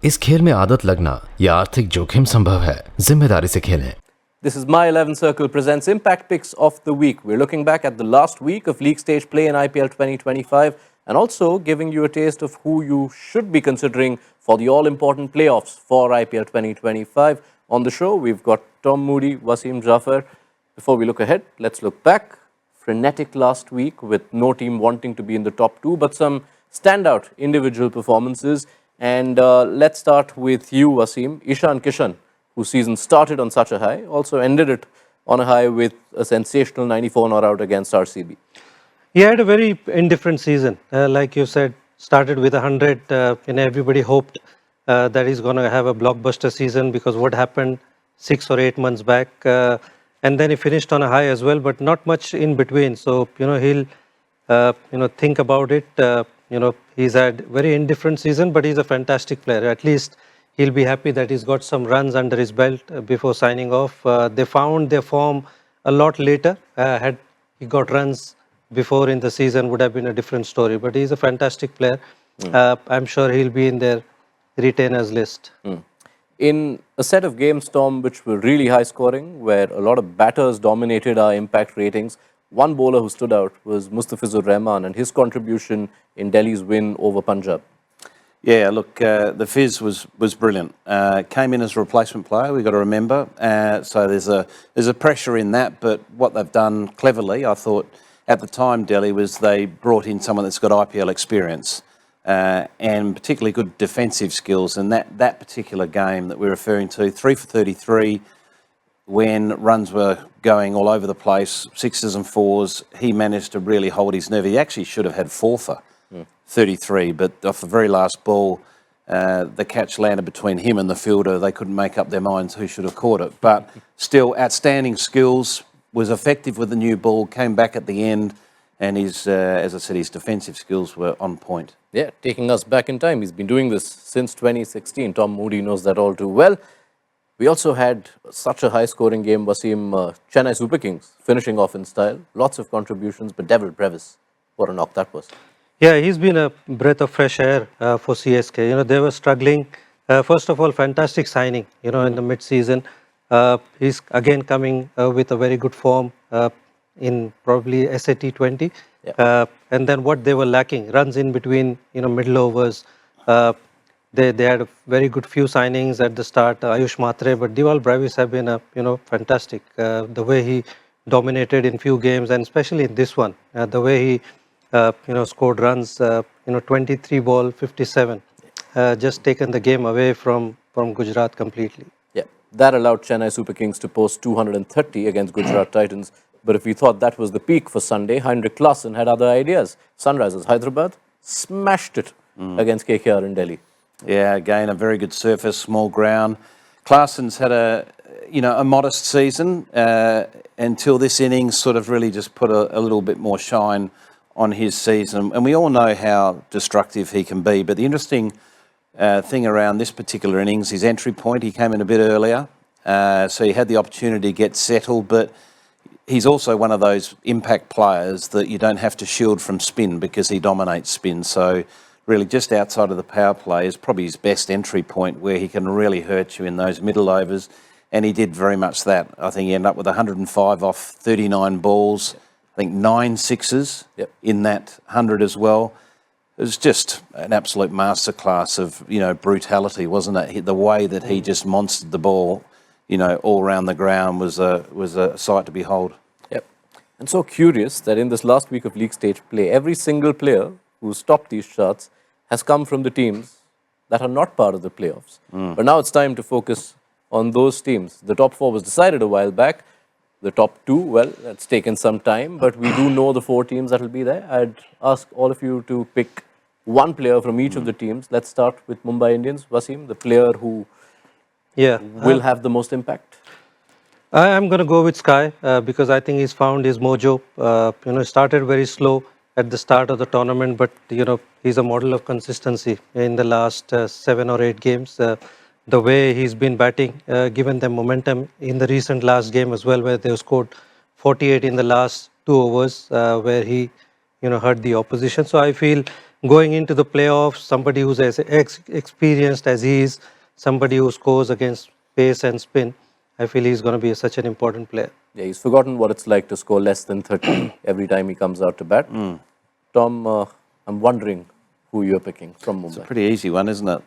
इस खेल में आदत लगना या आर्थिक जोखिम संभव है। जिम्मेदारी से खेलें। This is My 11 Circle presents Impact Picks of the Week. We're looking back at the last week of league stage play in IPL 2025 and also giving you a taste of who you should be considering for the all-important playoffs for IPL 2025. On the show, we've got Tom Moody, Wasim Jaffer. Before we look ahead, let's look back. Frenetic last week with no team wanting to be in the top two, but some standout individual performances. And let's start with you, Wasim. Ishan Kishan, whose season started on such a high, also ended it on a high with a sensational 94 not out against RCB. He had a very indifferent season. Like you said, started with 100. Everybody hoped that he's going to have a blockbuster season because what happened 6 or 8 months back. And then he finished on a high as well, but not much in between. So, he'll, think about it. He's had very indifferent season, but he's a fantastic player. At least he'll be happy that he's got some runs under his belt before signing off. They found their form a lot later. Had he got runs before in the season, would have been a different story. But he's a fantastic player. I'm sure he'll be in their retainers list. In a set of games, Tom, which were really high scoring, where a lot of batters dominated our impact ratings, one bowler who stood out was Mustafizur Rahman and his contribution in Delhi's win over Punjab. Yeah, look, the Fizz was brilliant. Came in as a replacement player, we've got to remember. So there's a pressure in that, but what they've done cleverly, I thought, at the time, Delhi, was they brought in someone that's got IPL experience and particularly good defensive skills. And that particular game that we're referring to, 3 for 33, when runs were going all over the place, 6s and 4s, he managed to really hold his nerve. He actually should have had 4 for 33, but off the very last ball, the catch landed between him and the fielder. They couldn't make up their minds who should have caught it. But still, outstanding skills, was effective with the new ball, came back at the end, and his, as I said, his defensive skills were on point. Yeah, taking us back in time. He's been doing this since 2016. Tom Moody knows that all too well. We also had such a high-scoring game, Wasim. Chennai Super Kings finishing off in style. Lots of contributions, but Devil Brevis, what a knock that was. Yeah, he's been a breath of fresh air for CSK. They were struggling. First of all, fantastic signing, in the mid-season. He's again coming with a very good form in probably SAT 20. Yeah. And then what they were lacking, runs in between, middle overs. They had a very good few signings at the start, Ayush Matre, but Deval Brevis have been fantastic. The way he dominated in few games, and especially in this one, the way he scored runs, 23 ball, 57, just taken the game away from Gujarat completely. Yeah, that allowed Chennai Super Kings to post 230 against Gujarat Titans. But if we thought that was the peak for Sunday, Heinrich Klaassen had other ideas. Sunrisers Hyderabad smashed it against KKR in Delhi. Yeah, again, a very good surface, small ground. Klaassen's had a modest season until this innings sort of really just put a little bit more shine on his season. And we all know how destructive he can be. But the interesting thing around this particular innings, his entry point, he came in a bit earlier. So he had the opportunity to get settled. But he's also one of those impact players that you don't have to shield from spin because he dominates spin. So really just outside of the power play is probably his best entry point where he can really hurt you in those middle overs. And he did very much that. I think he ended up with 105 off 39 balls. I think 9 sixes in that 100 as well. It was just an absolute masterclass of, brutality, wasn't it? The way that he just monstered the ball, all around the ground was a sight to behold. Yep. And so curious that in this last week of league stage play, every single player who's topped these charts has come from the teams that are not part of the playoffs. But now it's time to focus on those teams. The top 4 was decided a while back. The top 2, well, that's taken some time, but we do know the 4 teams that will be there. I'd ask all of you to pick one player from each of the teams. Let's start with Mumbai Indians. Wasim, the player who will have the most impact. I'm going to go with Sky because I think he's found his mojo. Started very slow at the start of the tournament, but he's a model of consistency in the last 7 or 8 games. The way he's been batting, given them momentum in the recent last game as well, where they scored 48 in the last 2 overs, where he hurt the opposition. So I feel going into the playoffs, somebody who's as experienced as he is, somebody who scores against pace and spin, I feel he's going to be such an important player. Yeah, he's forgotten what it's like to score less than 30 every time he comes out to bat. Tom, I'm wondering who you're picking from Mumbai. It's a pretty easy one, isn't it?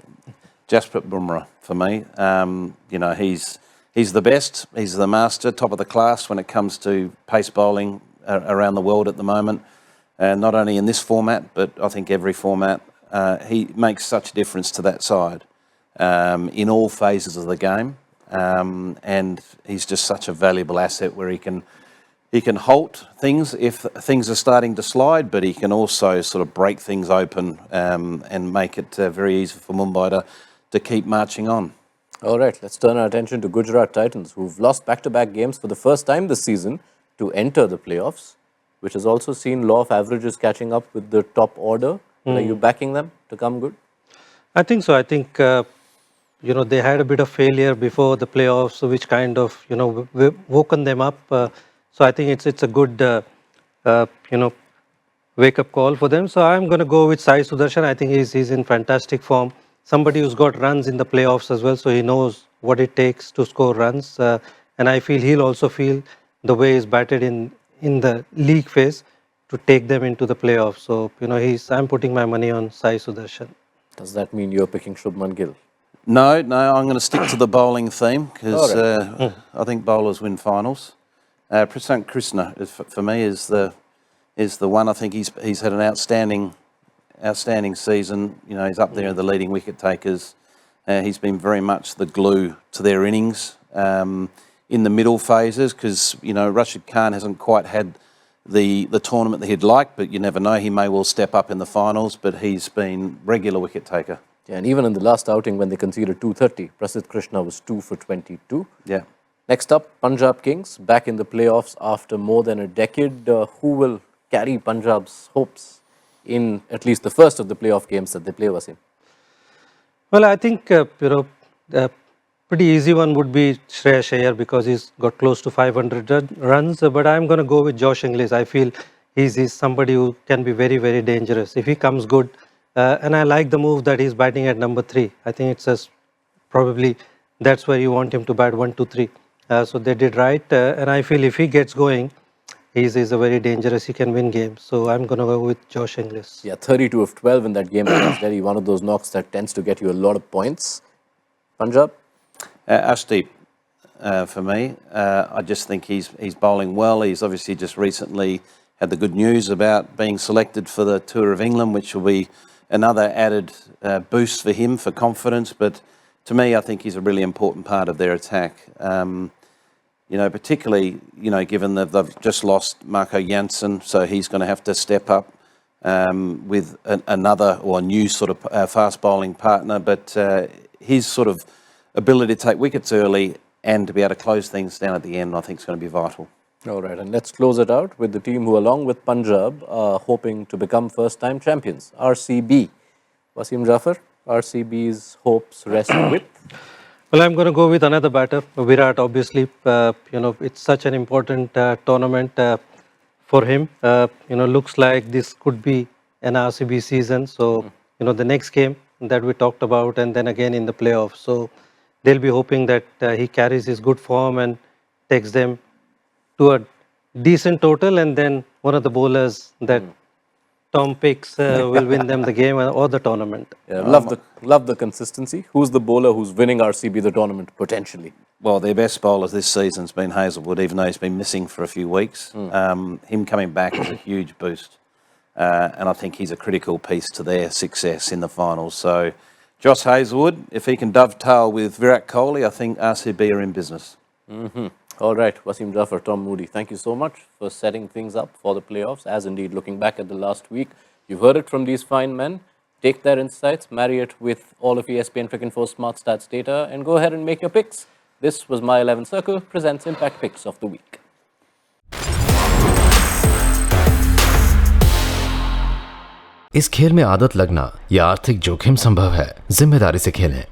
Jasprit Bumrah for me. You know, he's the best. He's the master, top of the class when it comes to pace bowling around the world at the moment. Not only in this format, but I think every format. He makes such a difference to that side in all phases of the game. And he's just such a valuable asset where he can halt things if things are starting to slide, but he can also sort of break things open and make it very easy for Mumbai to keep marching on. All right, let's turn our attention to Gujarat Titans, who've lost back-to-back games for the first time this season to enter the playoffs, which has also seen law of averages catching up with the top order. Are you backing them to come good? I think so. I think, you know, they had a bit of failure before the playoffs, which kind of, you know, woken them up. So I think it's a good, you know, wake-up call for them. So I'm going to go with Sai Sudarshan. I think he's in fantastic form. Somebody who's got runs in the playoffs as well, so he knows what it takes to score runs. And I feel he'll also feel the way he's batted in the league phase to take them into the playoffs. So, you know, I'm putting my money on Sai Sudarshan. Does that mean you're picking Shubman Gill? No, I'm going to stick to the bowling theme because I think bowlers win finals. Prasanth Krishna, for me, is the one. I think he's had an outstanding season. You know, he's up there in the leading wicket takers. He's been very much the glue to their innings in the middle phases because, you know, Rashid Khan hasn't quite had the tournament that he'd like, but you never know. He may well step up in the finals, but he's been regular wicket taker. Yeah, and even in the last outing when they conceded 230, Prasidh Krishna was 2 for 22. Yeah. Next up, Punjab Kings, back in the playoffs after more than a decade. Who will carry Punjab's hopes in at least the first of the playoff games that they play, Wasim? Well, I think, you know, pretty easy one would be Shreyas Iyer because he's got close to 500 runs. But I'm going to go with Josh Inglis. I feel he's somebody who can be very, very dangerous. If he comes good, and I like the move that he's batting at number 3. I think it's probably that's where you want him to bat 1, 2, 3. So they did right. And I feel if he gets going, he's a very dangerous. He can win games. So I'm going to go with Josh Inglis. Yeah, 32 of 12 in that game against Delhi. One of those knocks that tends to get you a lot of points. Punjab? Ashdeep, for me. I just think he's bowling well. He's obviously just recently had the good news about being selected for the Tour of England, which will be another added boost for him for confidence. But to me, I think he's a really important part of their attack. You know, particularly, you know, given that they've just lost Marco Janssen, so he's going to have to step up with another or a new sort of fast bowling partner. But his sort of ability to take wickets early and to be able to close things down at the end, I think is going to be vital. All right, and let's close it out with the team who, along with Punjab, are hoping to become first-time champions, RCB. Wasim Jafar, RCB's hopes rest with? Well, I'm going to go with another batter, Virat. Obviously, you know, it's such an important tournament for him. You know, looks like this could be an RCB season. So, you know, the next game that we talked about, and then again in the playoffs. So, they'll be hoping that he carries his good form and takes them to a decent total, and then one of the bowlers that Tom picks will win them the game or the tournament. Yeah, love the consistency. Who's the bowler who's winning RCB the tournament potentially? Well, their best bowler this season's been Hazelwood, even though he's been missing for a few weeks. Him coming back is a huge boost. And I think he's a critical piece to their success in the finals. So, Josh Hazelwood, if he can dovetail with Virat Kohli, I think RCB are in business. All right, Wasim Jafar, Tom Moody, thank you so much for setting things up for the playoffs. As indeed, looking back at the last week, you've heard it from these fine men. Take their insights, marry it with all of ESPN Cricinfo's Smart Stats data, and go ahead and make your picks. This was My 11 Circle presents Impact Picks of the Week. इस खेल में आदत लगना या आर्थिक जोखिम संभव है। जिम्मेदारी से खेलें।